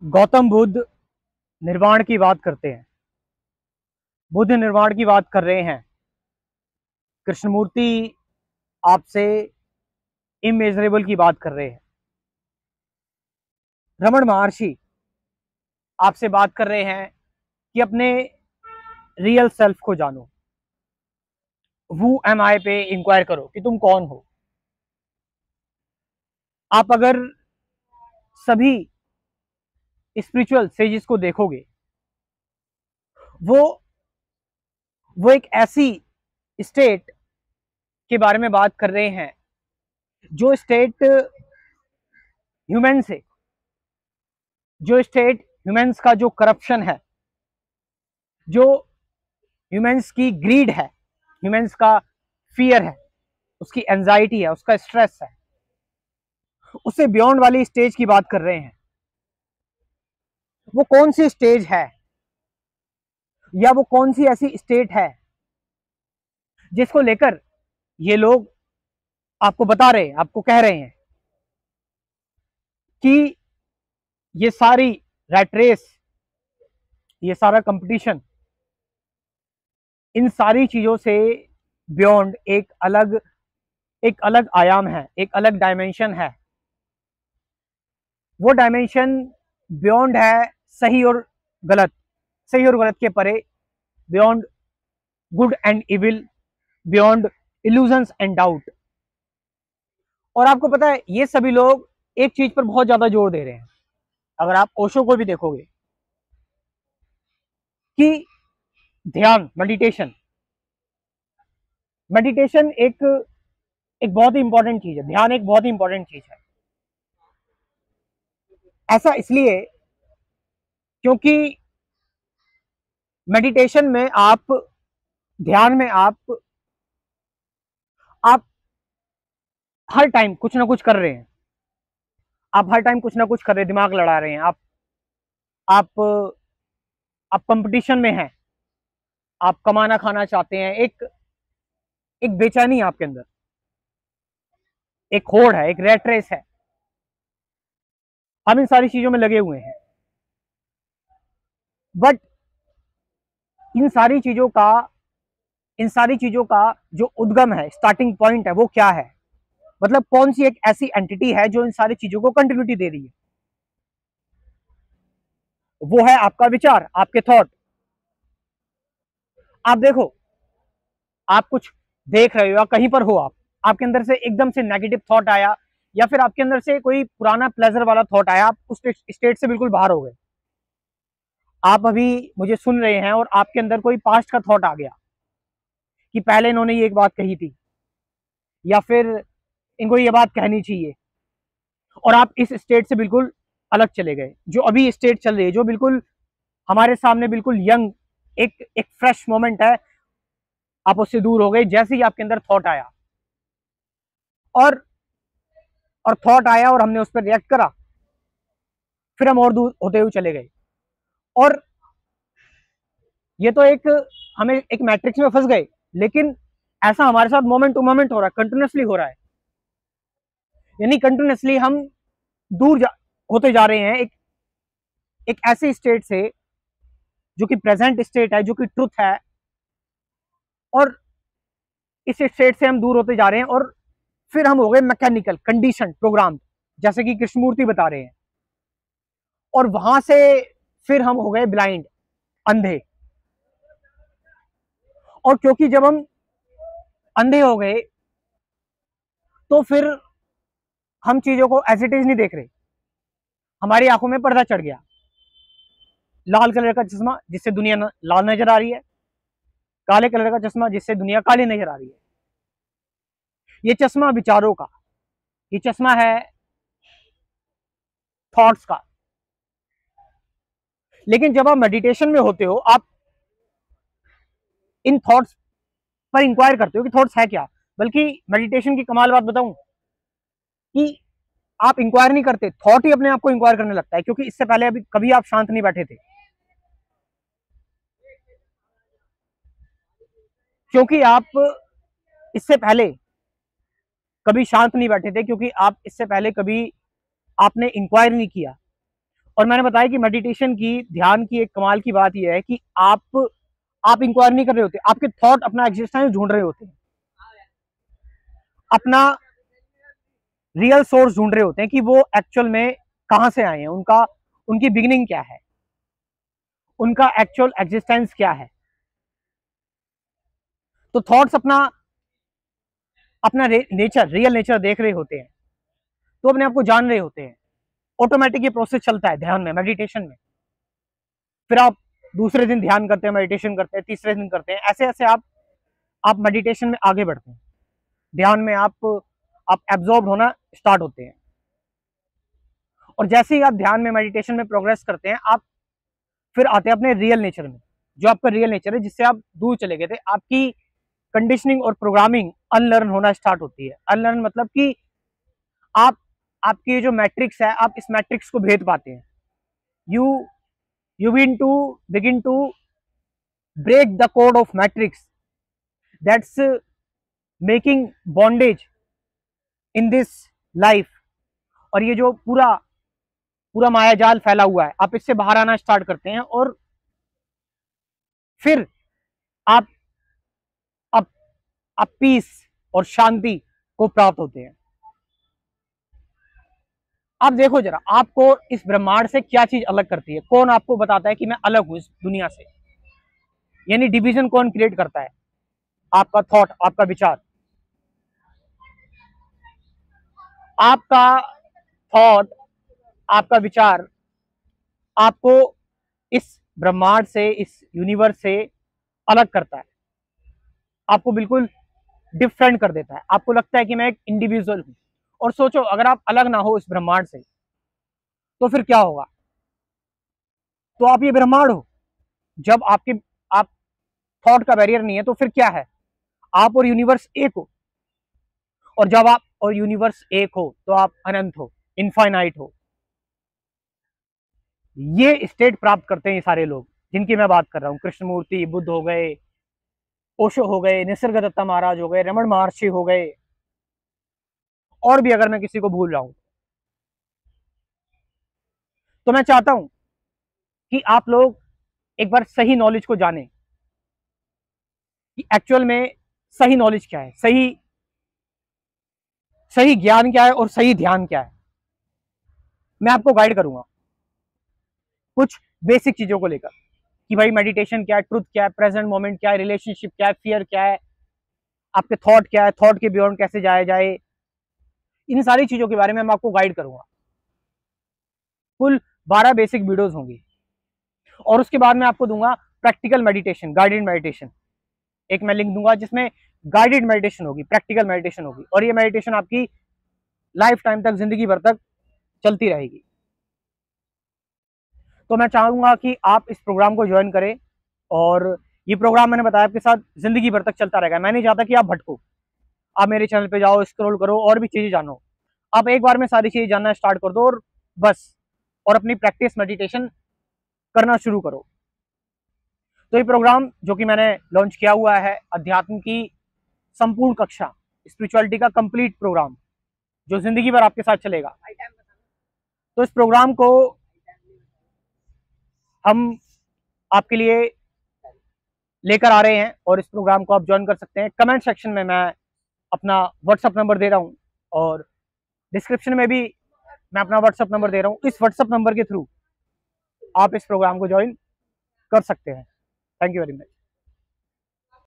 गौतम बुद्ध निर्वाण की बात करते हैं। बुद्ध निर्वाण की बात कर रहे हैं। कृष्णमूर्ति आपसे इमेजरेबल की बात कर रहे हैं। रमण महर्षि आपसे बात कर रहे हैं कि अपने रियल सेल्फ को जानो। हु एम आई पे इंक्वायर करो कि तुम कौन हो। आप अगर सभी स्पिरिचुअल सेजेस को देखोगे, वो एक ऐसी स्टेट के बारे में बात कर रहे हैं जो स्टेट ह्यूमन से, जो स्टेट ह्यूमंस का जो करप्शन है, जो ह्यूमंस की ग्रीड है, ह्यूमंस का फियर है, उसकी एंजाइटी है, उसका स्ट्रेस है, उससे बियॉन्ड वाली स्टेज की बात कर रहे हैं। वो कौन सी स्टेज है या वो कौन सी ऐसी स्टेट है जिसको लेकर ये लोग आपको बता रहे हैं, आपको कह रहे हैं कि ये सारी रैट रेस, ये सारा कंपटीशन, इन सारी चीजों से बियॉन्ड एक अलग आयाम है, एक अलग डायमेंशन है। वो डायमेंशन बियॉन्ड है सही और गलत, सही और गलत के परे, beyond good and evil, beyond illusions and doubt. और आपको पता है ये सभी लोग एक चीज पर बहुत ज्यादा जोर दे रहे हैं। अगर आप ओशो को भी देखोगे कि ध्यान, मेडिटेशन एक बहुत ही इंपॉर्टेंट चीज है। ध्यान एक बहुत ही इंपॉर्टेंट चीज है। ऐसा इसलिए क्योंकि मेडिटेशन में आप, ध्यान में आप हर टाइम कुछ ना कुछ कर रहे हैं। आप हर टाइम कुछ ना कुछ कर रहे हैं, दिमाग लड़ा रहे हैं। आप आप कंपटीशन में हैं, आप कमाना खाना चाहते हैं। एक बेचैनी है आपके अंदर, एक होड़ है, एक रेट रेस है। हम इन सारी चीजों में लगे हुए हैं। बट इन सारी चीजों का जो उद्गम है, स्टार्टिंग पॉइंट है, वो क्या है? मतलब कौन सी एक ऐसी एंटिटी है जो इन सारी चीजों को कंटिन्यूटी दे रही है? वो है आपका विचार, आपके थॉट। आप देखो, आप कुछ देख रहे हो या कहीं पर हो, आपके अंदर से एकदम से नेगेटिव थॉट आया, या फिर आपके अंदर से कोई पुराना प्लेजर वाला थॉट आया, आप उस स्टेट से बिल्कुल बाहर हो गए। आप अभी मुझे सुन रहे हैं और आपके अंदर कोई पास्ट का थॉट आ गया कि पहले इन्होंने ये एक बात कही थी, या फिर इनको ये बात कहनी चाहिए, और आप इस स्टेट से बिल्कुल अलग चले गए। जो अभी स्टेट चल रही है, जो बिल्कुल हमारे सामने बिल्कुल यंग, एक फ्रेश मोमेंट है, आप उससे दूर हो गए जैसे ही आपके अंदर थॉट आया। और थॉट आया और हमने उस पर रिएक्ट करा, फिर हम और दूर होते हुए चले गए। और ये तो हमें एक मैट्रिक्स में फंस गए। लेकिन ऐसा हमारे साथ मोमेंट टू मोमेंट हो रहा है, कंटिन्यूसली हो रहा है। यानी कंटिन्यूसली हम होते जा रहे हैं एक ऐसे स्टेट से जो कि प्रेजेंट स्टेट है, जो कि ट्रुथ है, और इस स्टेट से हम दूर होते जा रहे हैं। और फिर हम हो गए मैकेनिकल, कंडीशन, प्रोग्राम, जैसे कि कृष्णमूर्ति बता रहे हैं। और वहां से फिर हम हो गए ब्लाइंड, अंधे। और क्योंकि जब हम अंधे हो गए तो फिर हम चीजों को एज इट इज नहीं देख रहे। हमारी आंखों में पर्दा चढ़ गया, लाल कलर का चश्मा जिससे दुनिया लाल नजर आ रही है, काले कलर का चश्मा जिससे दुनिया काली नजर आ रही है। ये चश्मा विचारों का, ये चश्मा है थॉट्स का। लेकिन जब आप मेडिटेशन में होते हो, आप इन थॉट्स पर इंक्वायर करते हो कि थॉट्स है क्या। बल्कि मेडिटेशन की कमाल बात बताऊं कि आप इंक्वायर नहीं करते, थॉट ही अपने आप को इंक्वायर करने लगता है। क्योंकि इससे पहले अभी कभी आप शांत नहीं बैठे थे, क्योंकि आप इससे पहले कभी शांत नहीं बैठे थे, क्योंकि आप इससे पहले कभी आपने इंक्वायर नहीं किया। और मैंने बताया कि मेडिटेशन की, ध्यान की एक कमाल की बात यह है कि आप इंक्वायरी नहीं कर रहे होते, आपके थॉट अपना एग्जिस्टेंस ढूंढ रहे होते हैं, अपना रियल सोर्स ढूंढ रहे होते हैं कि वो एक्चुअल में कहां से आए हैं, उनकी बिगिनिंग क्या है, उनका एक्चुअल एग्जिस्टेंस क्या है। तो थॉट्स अपना अपना नेचर, रियल नेचर देख रहे होते हैं, तो अपने आप को जान रहे होते हैं। ऑटोमेटिक ये प्रोसेस चलता है ध्यान में, मेडिटेशन में। फिर आप दूसरे दिन ध्यान करते हैं, मेडिटेशन करते हैं, तीसरे दिन करते हैं, ऐसे ऐसे आप मेडिटेशन में आगे बढ़ते हैं। ध्यान में आप एब्जॉर्ब होना स्टार्ट होते हैं। और जैसे ही आप ध्यान में, मेडिटेशन में प्रोग्रेस करते हैं, आप फिर आते हैं अपने रियल नेचर में। जो आपका रियल नेचर है, जिससे आप दूर चले गए थे, आपकी कंडीशनिंग और प्रोग्रामिंग अनलर्न होना स्टार्ट होती है। अनलर्न मतलब कि आप आपकी जो मैट्रिक्स है, आप इस मैट्रिक्स को भेद पाते हैं। You begin to break the code of matrix that's making bondage in this life. और ये जो पूरा पूरा मायाजाल फैला हुआ है, आप इससे बाहर आना स्टार्ट करते हैं, और फिर आप आप, आप पीस और शांति को प्राप्त होते हैं। आप देखो जरा, आपको इस ब्रह्मांड से क्या चीज अलग करती है? कौन आपको बताता है कि मैं अलग हूं इस दुनिया से? यानी डिवीजन कौन क्रिएट करता है? आपका थॉट, आपका विचार। आपका थॉट, आपका विचार आपको इस ब्रह्मांड से, इस यूनिवर्स से अलग करता है, आपको बिल्कुल डिफरेंट कर देता है। आपको लगता है कि मैं एक इंडिविजुअल हूं। और सोचो, अगर आप अलग ना हो इस ब्रह्मांड से, तो फिर क्या होगा? तो आप ये ब्रह्मांड हो। जब आप थॉट का बैरियर नहीं है, तो फिर क्या है? आप और यूनिवर्स एक हो। और जब आप और यूनिवर्स एक हो, तो आप अनंत हो, इनफाइनाइट हो। ये स्टेट प्राप्त करते हैं ये सारे लोग जिनकी मैं बात कर रहा हूँ। कृष्णमूर्ति, बुद्ध हो गए, ओशो हो गए, निसर्गदत्ता महाराज हो गए, रमन महर्षि हो गए, और भी अगर मैं किसी को भूल रहा हूं। तो मैं चाहता हूं कि आप लोग एक बार सही नॉलेज को जानें कि एक्चुअल में सही नॉलेज क्या है, सही सही ज्ञान क्या है, और सही ध्यान क्या है। मैं आपको गाइड करूंगा कुछ बेसिक चीजों को लेकर, कि भाई मेडिटेशन क्या है, ट्रुथ क्या है, प्रेजेंट मोमेंट क्या है, रिलेशनशिप क्या है, फियर क्या है, आपके थॉट क्या है, थॉट के बियॉन्ड कैसे जाया जाए। इन सारी चीजों के बारे में मैं आपको गाइड करूंगा। कुल 12 बेसिक वीडियोस होंगी, और उसके बाद मैं आपको दूंगा प्रैक्टिकल मेडिटेशन, गाइडेड मेडिटेशन। एक मैं लिंक दूंगा जिसमें गाइडेड मेडिटेशन होगी, प्रैक्टिकल मेडिटेशन होगी, और ये मेडिटेशन आपकी लाइफ टाइम तक, जिंदगी भर तक चलती रहेगी। तो मैं चाहूंगा कि आप इस प्रोग्राम को ज्वाइन करें, और ये प्रोग्राम मैंने बताया आपके साथ जिंदगी भर तक चलता रहेगा। मैं नहीं चाहता कि आप भटको। आप मेरे चैनल पे जाओ, स्क्रॉल करो, और भी चीजें जानो। आप एक बार में सारी चीजें जानना स्टार्ट कर दो, और बस, और अपनी प्रैक्टिस मेडिटेशन करना शुरू करो। तो ये प्रोग्राम जो कि मैंने लॉन्च किया हुआ है, अध्यात्म की संपूर्ण कक्षा, स्पिरिचुअलिटी का कंप्लीट प्रोग्राम, जो जिंदगी भर आपके साथ चलेगा। तो इस प्रोग्राम को हम आपके लिए लेकर आ रहे हैं, और इस प्रोग्राम को आप ज्वाइन कर सकते हैं। कमेंट सेक्शन में मैं अपना व्हाट्सअप नंबर दे रहा हूं, और डिस्क्रिप्शन में भी मैं अपना व्हाट्सअप नंबर दे रहा हूं। इस व्हाट्सअप नंबर के थ्रू आप इस प्रोग्राम को ज्वाइन कर सकते हैं। Thank you very much.